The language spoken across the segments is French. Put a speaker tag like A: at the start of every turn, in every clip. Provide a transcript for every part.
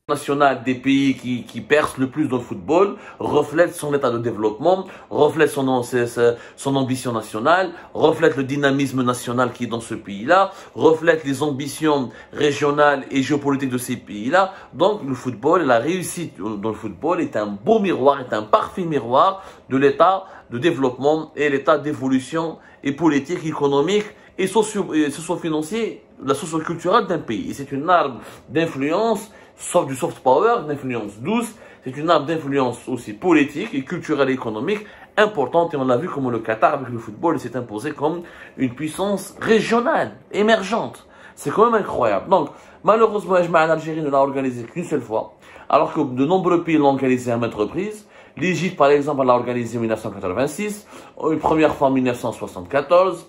A: nationale des pays qui percent le plus dans le football reflète son état de développement, reflète son ambition nationale, reflète le dynamisme national qui est dans ce pays-là, reflète les ambitions régionales et géopolitiques de ces pays-là. Donc le football, la réussite dans le football est un beau miroir, est un parfait miroir de l'état de développement et l'état d'évolution et politique, économique et socio-financier, la socio-culturelle d'un pays. C'est une arme d'influence, sauf du soft power, d'influence douce. C'est une arme d'influence aussi politique et culturelle et économique importante. Et on a vu comment le Qatar, avec le football, s'est imposé comme une puissance régionale, émergente. C'est quand même incroyable. Donc, malheureusement, l'Algérie ne l'a organisé qu'une seule fois, alors que de nombreux pays l'ont organisé à maintes reprises. L'Égypte, par exemple, l'a organisé en 1986, une première fois en 1974.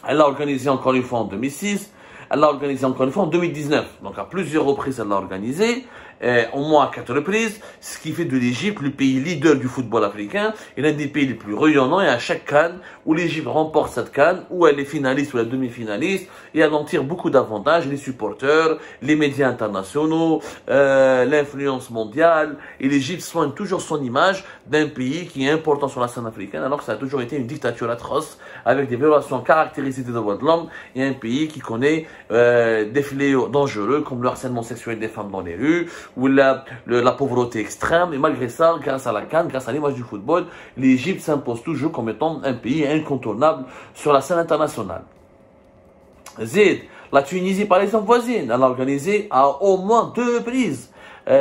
A: Elle l'a organisé encore une fois en 2006. Elle l'a organisé encore une fois en 2019. Donc, à plusieurs reprises, elle l'a organisé, au moins à 4 reprises, ce qui fait de l'Égypte le pays leader du football africain et l'un des pays les plus rayonnants. Et à chaque CAN où l'Égypte remporte cette CAN, où elle est finaliste ou la demi-finaliste, et elle en tire beaucoup d'avantages, les supporters, les médias internationaux, l'influence mondiale. Et l'Égypte soigne toujours son image d'un pays qui est important sur la scène africaine, alors que ça a toujours été une dictature atroce, avec des violations caractérisées des droits de l'homme, et un pays qui connaît des fléaux dangereux comme le harcèlement sexuel des femmes dans les rues ou la pauvreté extrême. Et malgré ça, grâce à la CAN, grâce à l'image du football, l'Égypte s'impose toujours comme étant un pays incontournable sur la scène internationale. Zid, la Tunisie par exemple voisine, elle a organisé à au moins 2 reprises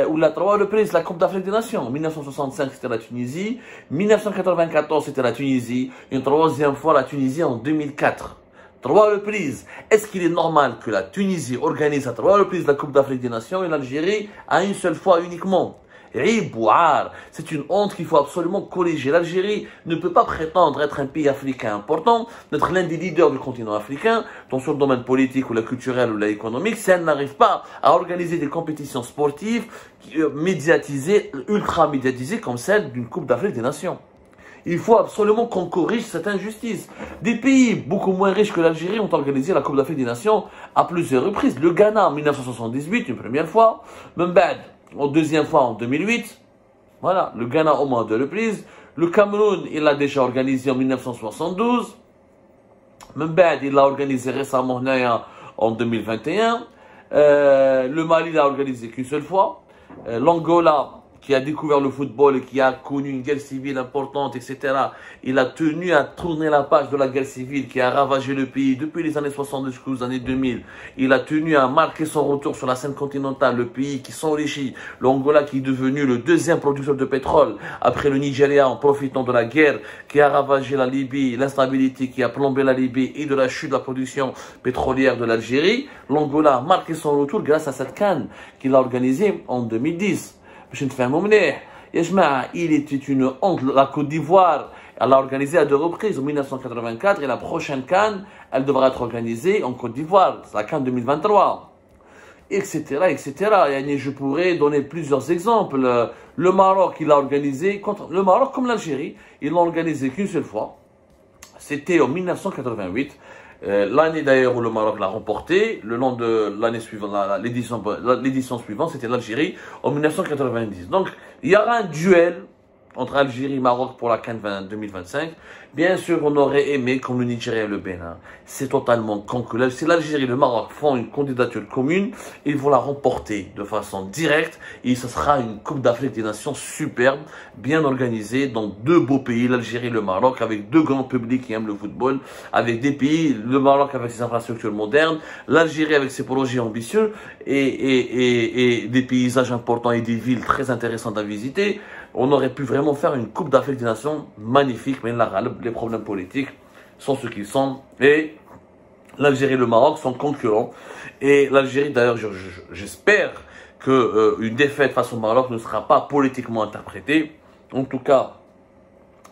A: ou la 3 reprises la Coupe d'Afrique des Nations. En 1965 c'était la Tunisie, 1994 c'était la Tunisie, une troisième fois la Tunisie en 2004. 3 reprises. Est-ce qu'il est normal que la Tunisie organise à 3 reprises la Coupe d'Afrique des Nations et l'Algérie à une seule fois uniquement? C'est une honte qu'il faut absolument corriger. L'Algérie ne peut pas prétendre être un pays africain important, d'être l'un des leaders du continent africain, dans son domaine politique ou la culturelle ou la économique, si elle n'arrive pas à organiser des compétitions sportives médiatisées, ultra médiatisées, comme celle d'une Coupe d'Afrique des Nations. Il faut absolument qu'on corrige cette injustice. Des pays beaucoup moins riches que l'Algérie ont organisé la Coupe d'Afrique des Nations à plusieurs reprises. Le Ghana en 1978, une première fois. Mbad, en deuxième fois en 2008. Voilà, le Ghana au moins 2 reprises. Le Cameroun, il l'a déjà organisé en 1972. Mbad, il l'a organisé récemment en 2021. Le Mali l'a organisé qu'une seule fois. L'Angola, qui a découvert le football et qui a connu une guerre civile importante, etc. Il a tenu à tourner la page de la guerre civile qui a ravagé le pays depuis les années 60 jusqu'aux années 2000. Il a tenu à marquer son retour sur la scène continentale, le pays qui s'enrichit, l'Angola qui est devenu le 2e producteur de pétrole après le Nigeria en profitant de la guerre qui a ravagé la Libye, l'instabilité qui a plombé la Libye et de la chute de la production pétrolière de l'Algérie. L'Angola a marqué son retour grâce à cette CAN qu'il a organisée en 2010. Il était une honte. La Côte d'Ivoire, elle l'a organisé à 2 reprises, en 1984, et la prochaine CAN, elle devra être organisée en Côte d'Ivoire, c'est la CAN 2023, etc., etc. Et je pourrais donner plusieurs exemples. Le Maroc, il l'a organisé, le Maroc comme l'Algérie, ils l'ont organisé qu'une seule fois, c'était en 1988. L'année d'ailleurs où le Maroc l'a remporté, le long de l'année suivante, l'édition suivante, c'était l'Algérie en 1990. Donc, il y aura un duel entre Algérie et Maroc pour la CAN 2025. Bien sûr, on aurait aimé, comme le Nigeria et le Bénin. C'est totalement con que si l'Algérie et le Maroc font une candidature commune, ils vont la remporter de façon directe. Et ce sera une Coupe d'Afrique des Nations superbe, bien organisée, dans 2 beaux pays, l'Algérie et le Maroc, avec 2 grands publics qui aiment le football, avec des pays, le Maroc avec ses infrastructures modernes, l'Algérie avec ses projets ambitieux, et des paysages importants et des villes très intéressantes à visiter. On aurait pu vraiment faire une Coupe d'Afrique des Nations magnifique, mais là, les problèmes politiques sont ce qu'ils sont. Et l'Algérie et le Maroc sont concurrents. Et l'Algérie, d'ailleurs, j'espère qu'une défaite face au Maroc ne sera pas politiquement interprétée. En tout cas,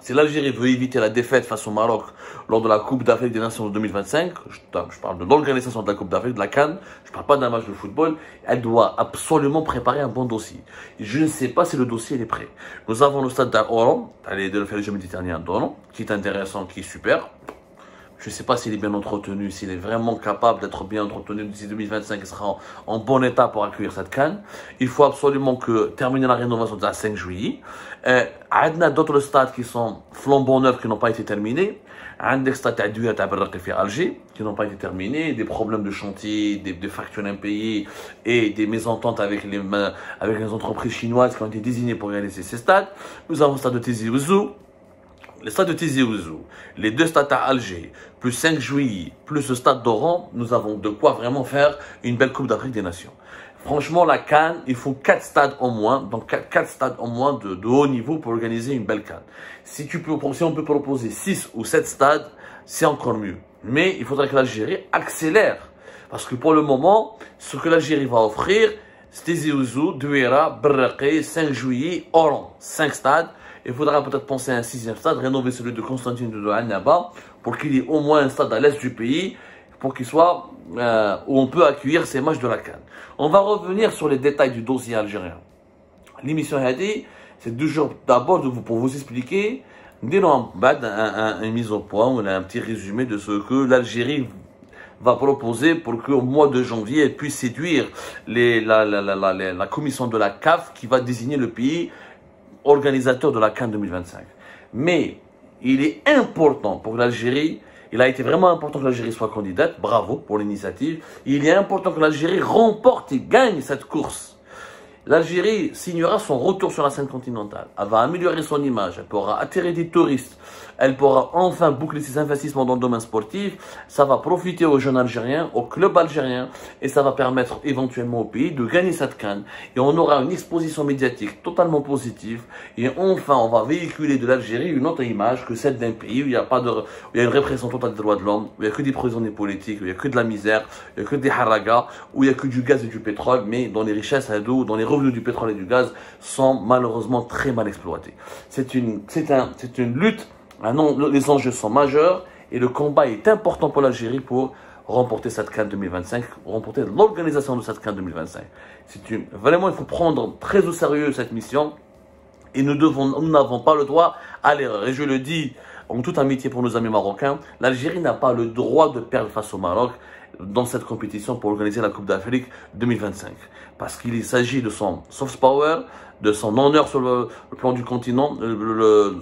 A: si l'Algérie veut éviter la défaite face au Maroc lors de la Coupe d'Afrique des Nations de 2025, je parle de l'organisation de la Coupe d'Afrique, de la CAN, je ne parle pas d'un match de football, elle doit absolument préparer un bon dossier. Je ne sais pas si le dossier est prêt. Nous avons le stade d'Oran, de le Jeux méditerranéen d'Oran, qui est intéressant, qui est super. Je ne sais pas s'il est bien entretenu, s'il est vraiment capable d'être bien entretenu d'ici 2025, il sera en bon état pour accueillir cette CAN. Il faut absolument terminer la rénovation de la 5 juillet. On a d'autres stades qui sont flambant neufs qui n'ont pas été terminés. عندك stade تاع Douya تاع بالرقي في Alger qui n'ont pas été terminés, des problèmes de chantier, des factures impayées et des mésententes avec les entreprises chinoises qui ont été désignées pour réaliser ces stades. Nous avons le stade de Tizi Ouzou, le stade de Tizi Ouzou, les deux stades à Alger, plus 5 juillet, plus le stade d'Oran, nous avons de quoi vraiment faire une belle Coupe d'Afrique des Nations. Franchement, la CAN, il faut 4 stades au moins, donc 4 stades au moins de haut niveau pour organiser une belle CAN. Si on peut proposer 6 ou 7 stades, c'est encore mieux. Mais il faudrait que l'Algérie accélère. Parce que pour le moment, ce que l'Algérie va offrir, c'est Tizi Ouzou, Douira, Berraqi, 5 juillet, Oran, 5 stades. Il faudra peut-être penser à un 6e stade, rénover celui de Constantine de Annaba, pour qu'il y ait au moins un stade à l'est du pays, pour qu'il soit où on peut accueillir ces matchs de la CAN. On va revenir sur les détails du dossier algérien. L'émission Hadi, c'est toujours d'abord pour vous expliquer, une mise au point ou un petit résumé de ce que l'Algérie va proposer pour qu'au mois de janvier, elle puisse séduire la commission de la CAF qui va désigner le pays organisateur de la CAN 2025. Mais il est important pour l'Algérie. Il a été vraiment important que l'Algérie soit candidate. Bravo pour l'initiative. Il est important que l'Algérie remporte et gagne cette course. L'Algérie signera son retour sur la scène continentale. Elle va améliorer son image. Elle pourra attirer des touristes. Elle pourra enfin boucler ses investissements dans le domaine sportif. Ça va profiter aux jeunes Algériens, aux clubs algériens. Et ça va permettre éventuellement au pays de gagner cette CAN. Et on aura une exposition médiatique totalement positive. Et enfin, on va véhiculer de l'Algérie une autre image que celle d'un pays où il y a une répression totale des droits de l'homme, où il n'y a que des prisonniers politiques, où il n'y a que de la misère, où il n'y a que des haragas, où il n'y a que du gaz et du pétrole, mais dont les richesses dans les revenus du pétrole et du gaz sont malheureusement très mal exploités. C'est une lutte. Les enjeux sont majeurs et le combat est important pour l'Algérie pour remporter cette CAN 2025, remporter l'organisation de cette CAN 2025. Vraiment, il faut prendre très au sérieux cette mission et nous n'avons pas le droit à l'erreur. Et je le dis en toute amitié pour nos amis marocains, l'Algérie n'a pas le droit de perdre face au Maroc dans cette compétition pour organiser la Coupe d'Afrique 2025. Parce qu'il s'agit de son soft power, de son honneur sur le plan du continent,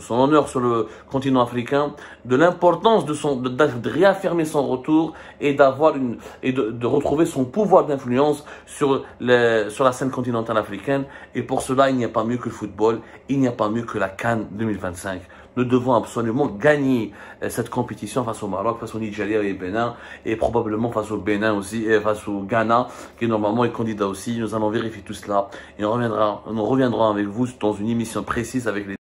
A: son honneur sur le continent africain, de l'importance de réaffirmer son retour et de retrouver son pouvoir d'influence sur la scène continentale africaine. Et pour cela, il n'y a pas mieux que le football, il n'y a pas mieux que la CAN 2025. Nous devons absolument gagner cette compétition face au Maroc, face au Nigeria et au Bénin, et probablement face au Bénin aussi, et face au Ghana, qui normalement est candidat aussi. Nous allons vérifier tout cela et on reviendra avec vous dans une émission précise avec les